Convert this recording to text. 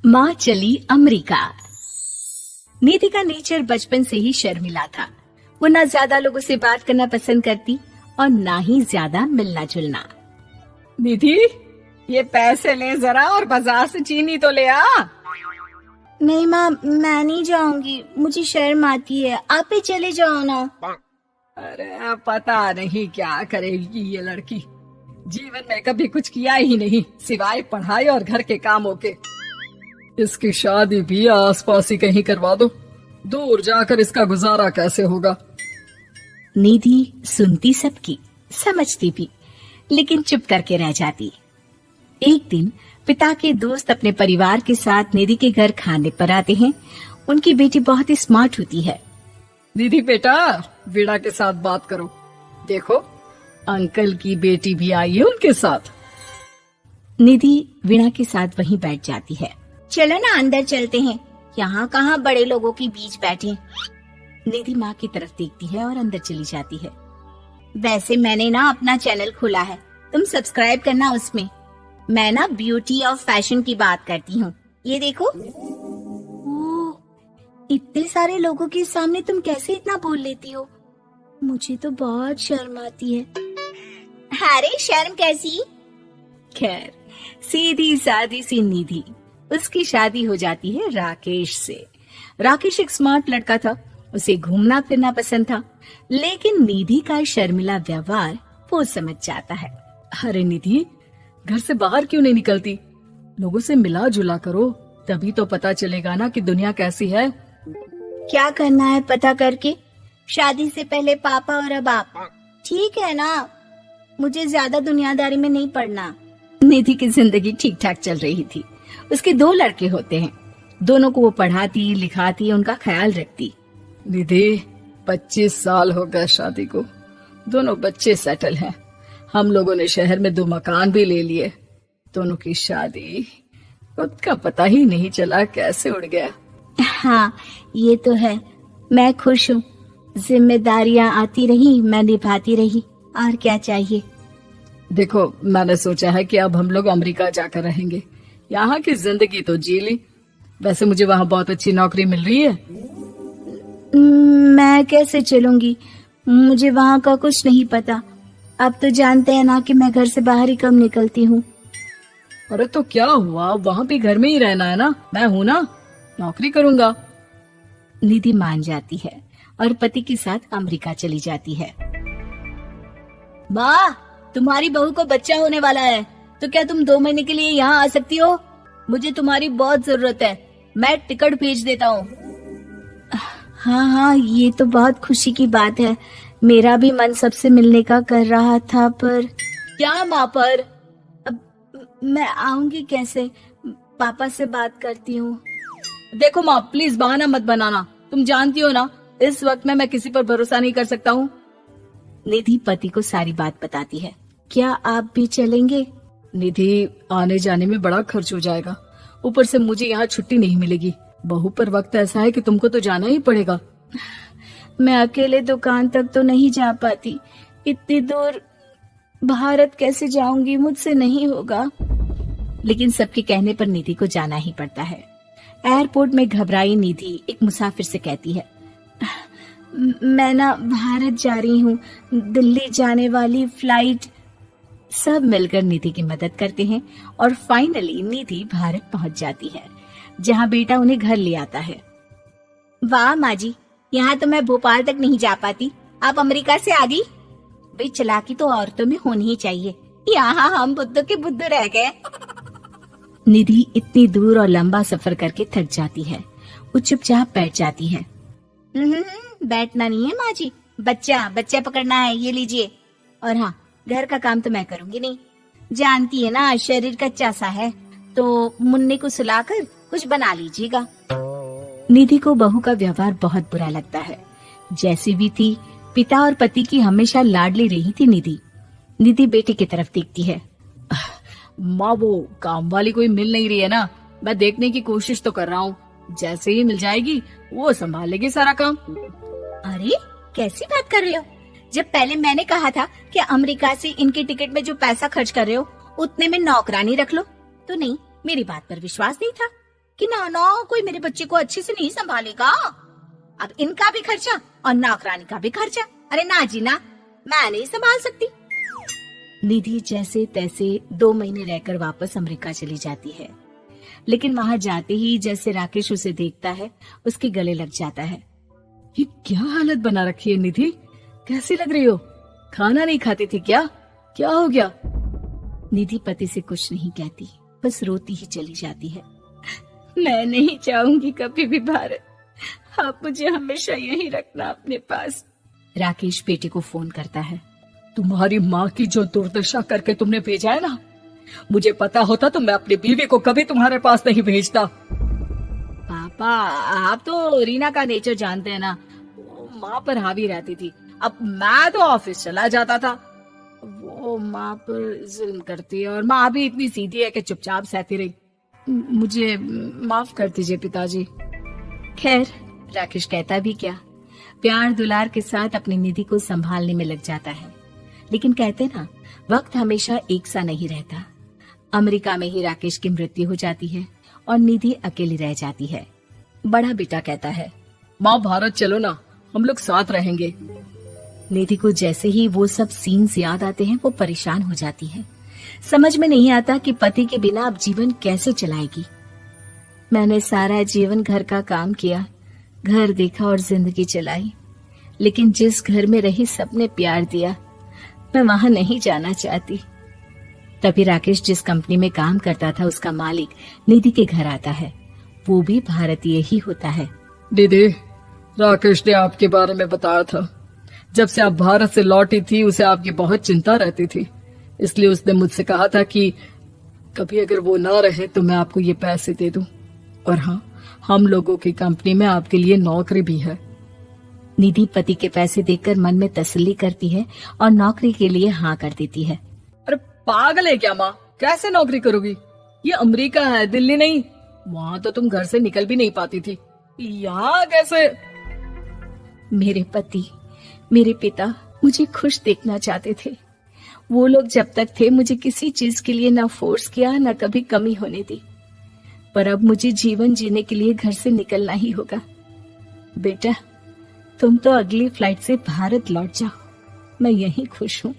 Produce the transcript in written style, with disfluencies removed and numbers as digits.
माँ चली अमेरिका। निधि का नेचर बचपन से ही शर्मिला था। वो ना ज्यादा लोगों से बात करना पसंद करती और ना ही ज्यादा मिलना जुलना। निधि, ये पैसे ले जरा और बाजार से चीनी तो ले आ। नहीं माँ, मैं नहीं जाऊंगी, मुझे शर्म आती है, आप ही चले जाओ ना। अरे पता नहीं क्या करेगी ये लड़की। जीवन में कभी कुछ किया ही नहीं सिवाय पढ़ाई और घर के कामों के। इसकी शादी भी आसपास ही कहीं करवा दो, दूर जाकर इसका गुजारा कैसे होगा। निधि सुनती सबकी, समझती भी, लेकिन चुप करके रह जाती। एक दिन पिता के दोस्त अपने परिवार के साथ निधि के घर खाने पर आते हैं। उनकी बेटी बहुत ही स्मार्ट होती है। निधि बेटा, वीणा के साथ बात करो। देखो, अंकल की बेटी भी आई है उनके साथ। निधि वीणा के साथ वहीं बैठ जाती है। चलो ना अंदर चलते हैं, यहाँ कहाँ बड़े लोगों के बीच बैठे। निधि माँ की तरफ देखती है और अंदर चली जाती है। वैसे मैंने ना अपना चैनल खोला है, तुम सब्सक्राइब करना उसमें। मैं ना ब्यूटी और फैशन की बात करती हूँ। ये देखो। ओह, इतने सारे लोगों के सामने तुम कैसे इतना बोल लेती हो? मुझे तो बहुत शर्म आती है। अरे शर्म कैसी? खैर, सीधी सादी सी निधि। उसकी शादी हो जाती है राकेश से। राकेश एक स्मार्ट लड़का था, उसे घूमना फिरना पसंद था, लेकिन निधि का शर्मिला व्यवहार वो समझ जाता है। अरे निधि, घर से बाहर क्यों नहीं निकलती? लोगों से मिला जुला करो, तभी तो पता चलेगा ना कि दुनिया कैसी है। क्या करना है पता करके? शादी से पहले पापा और अब आप। ठीक है ना, मुझे ज्यादा दुनियादारी में नहीं पड़ना। निधि की जिंदगी ठीक ठाक चल रही थी। उसके 2 लड़के होते हैं, दोनों को वो पढ़ाती लिखाती, उनका ख्याल रखती। निधि, 25 साल हो गए शादी को, दोनों बच्चे सेटल हैं। हम लोगों ने शहर में 2 मकान भी ले लिए। दोनों की शादी खुद का पता ही नहीं चला कैसे उड़ गया। हाँ, ये तो है। मैं खुश हूँ, जिम्मेदारियाँ आती रही, मैं निभाती रही, और क्या चाहिए। देखो, मैंने सोचा है कि अब हम लोग अमेरिका जाकर रहेंगे। यहाँ की जिंदगी तो जी ली, वैसे मुझे वहाँ बहुत अच्छी नौकरी मिल रही है। मैं कैसे चलूंगी? मुझे वहाँ का कुछ नहीं पता। आप तो जानते हैं ना कि मैं घर से बाहर ही कम निकलती हूँ। अरे तो क्या हुआ, वहाँ भी घर में ही रहना है ना, मैं हूँ ना, नौकरी करूँगा। निधि मान जाती है और पति के साथ अमेरिका चली जाती है। माँ, तुम्हारी बहू को बच्चा होने वाला है, तो क्या तुम 2 महीने के लिए यहाँ आ सकती हो? मुझे तुम्हारी बहुत जरूरत है, मैं टिकट भेज देता हूँ। हाँ हाँ, ये तो बहुत खुशी की बात है। मेरा भी मन सबसे मिलने का कर रहा था, पर क्या माँ पर? अब मैं आऊंगी कैसे? पापा से बात करती हूँ। देखो माँ, प्लीज बहाना मत बनाना, तुम जानती हो ना इस वक्त में मैं किसी पर भरोसा नहीं कर सकता हूँ। निधि पति को सारी बात बताती है। क्या आप भी चलेंगे? निधि, आने जाने में बड़ा खर्च हो जाएगा, ऊपर से मुझे यहाँ छुट्टी नहीं मिलेगी। बहू पर वक्त ऐसा है कि तुमको तो जाना ही पड़ेगा। मैं अकेले दुकान तक तो नहीं जा पाती, इतनी दूर भारत कैसे जाऊंगी? मुझसे नहीं होगा। लेकिन सबके कहने पर निधि को जाना ही पड़ता है। एयरपोर्ट में घबराई निधि एक मुसाफिर से कहती है, मैं ना भारत जा रही हूँ, दिल्ली जाने वाली फ्लाइट। सब मिलकर निधि की मदद करते हैं और फाइनली निधि भारत पहुंच जाती है, जहां बेटा उन्हें घर ले आता है। वाह माँ जी, यहाँ तो मैं भोपाल तक नहीं जा पाती, आप अमेरिका से आ गई। भाई, चालाकी तो औरतों में होनी ही चाहिए, यहाँ हम बुद्धू के बुद्धू रह गए। निधि इतनी दूर और लंबा सफर करके थक जाती है। वो चुपचाप बैठ जाती है। बैठना नहीं है माँ जी, बच्चा पकड़ना है, ये लीजिए। और हाँ, घर का काम तो मैं करूंगी नहीं, जानती है ना शरीर कच्चा सा है, तो मुन्ने को सुलाकर कुछ बना लीजिएगा। निधि को बहू का व्यवहार बहुत बुरा लगता है। जैसी भी थी, पिता और पति की हमेशा लाडली रही थी निधि। निधि बेटी की तरफ देखती है। माँ, वो काम वाली कोई मिल नहीं रही है ना, मैं देखने की कोशिश तो कर रहा हूँ, जैसे ही मिल जाएगी वो संभाल लेगी सारा काम। अरे कैसी बात कर रहे हो? जब पहले मैंने कहा था कि अमेरिका से इनके टिकट में जो पैसा खर्च कर रहे हो उतने में नौकरानी रख लो, तो नहीं, मेरी बात पर विश्वास नहीं था। कि ना ना कोई मेरे बच्चे को अच्छे से नहीं संभालेगा। अब इनका भी खर्चा और नौकरानी का भी खर्चा। अरे ना जी ना, मैं नहीं संभाल सकती। निधि जैसे तैसे 2 महीने रहकर वापस अमेरिका चली जाती है, लेकिन वहां जाते ही जैसे राकेश उसे देखता है उसके गले लग जाता है। ये क्या हालत बना रखी है निधि, कैसी लग रही हो? खाना नहीं खाती थी क्या? क्या हो गया? निधि पति से कुछ नहीं कहती, बस रोती ही चली जाती है। मैं नहीं चाहूंगी कभी भी भारत, आप मुझे हमेशा यहीं रखना अपने पास। राकेश बेटे को फोन करता है। तुम्हारी माँ की जो दुर्दशा करके तुमने भेजा है ना, मुझे पता होता तो मैं अपनी बीवी को कभी तुम्हारे पास नहीं भेजता। पापा, आप तो रीना का नेचर जानते हैं ना, वो माँ पर हावी रहती थी। अब मैं तो ऑफिस चला जाता था, वो माँ पर जुल्म करती है और माँ भी इतनी सीधी है कि चुपचाप सहती रही। मुझे माफ कर दीजिए पिताजी। खैर, राकेश कहता भी क्या, प्यार दुलार के साथ अपनी निधि को संभालने में लग जाता है। लेकिन कहते ना, वक्त हमेशा एक सा नहीं रहता। अमेरिका में ही राकेश की मृत्यु हो जाती है और निधि अकेली रह जाती है। बड़ा बेटा कहता है, माँ भारत चलो ना, हम लोग साथ रहेंगे। निधि को जैसे ही वो सब सीन्स याद आते हैं वो परेशान हो जाती है। समझ में नहीं आता कि पति के बिना अब जीवन कैसे चलाएगी। मैंने सारा जीवन घर का काम किया, घर देखा और जिंदगी चलाई, लेकिन जिस घर में रही सबने प्यार दिया, मैं वहां नहीं जाना चाहती। तभी राकेश जिस कंपनी में काम करता था उसका मालिक निधि के घर आता है। वो भी भारतीय ही होता है। दीदी, राकेश ने आपके बारे में बताया था। जब से आप भारत से लौटी थी उसे आपकी बहुत चिंता रहती थी, इसलिए उसने मुझसे कहा था कि कभी अगर वो ना रहे तो मैं आपको ये पैसे दे दूं। और हाँ, हम लोगों की कंपनी में आपके लिए नौकरी भी है। निधि पति के पैसे देखकर मन में तसल्ली करती है और नौकरी के लिए हाँ कर देती है। अरे पागल है क्या माँ, कैसे नौकरी करोगी? ये अमेरिका है, दिल्ली नहीं। वहाँ तो तुम घर से निकल भी नहीं पाती थी, यहाँ कैसे? मेरे पति, मेरे पिता मुझे खुश देखना चाहते थे। वो लोग जब तक थे मुझे किसी चीज के लिए ना फोर्स किया, ना कभी कमी होने दी। पर अब मुझे जीवन जीने के लिए घर से निकलना ही होगा। बेटा, तुम तो अगली फ्लाइट से भारत लौट जाओ, मैं यहीं खुश हूँ।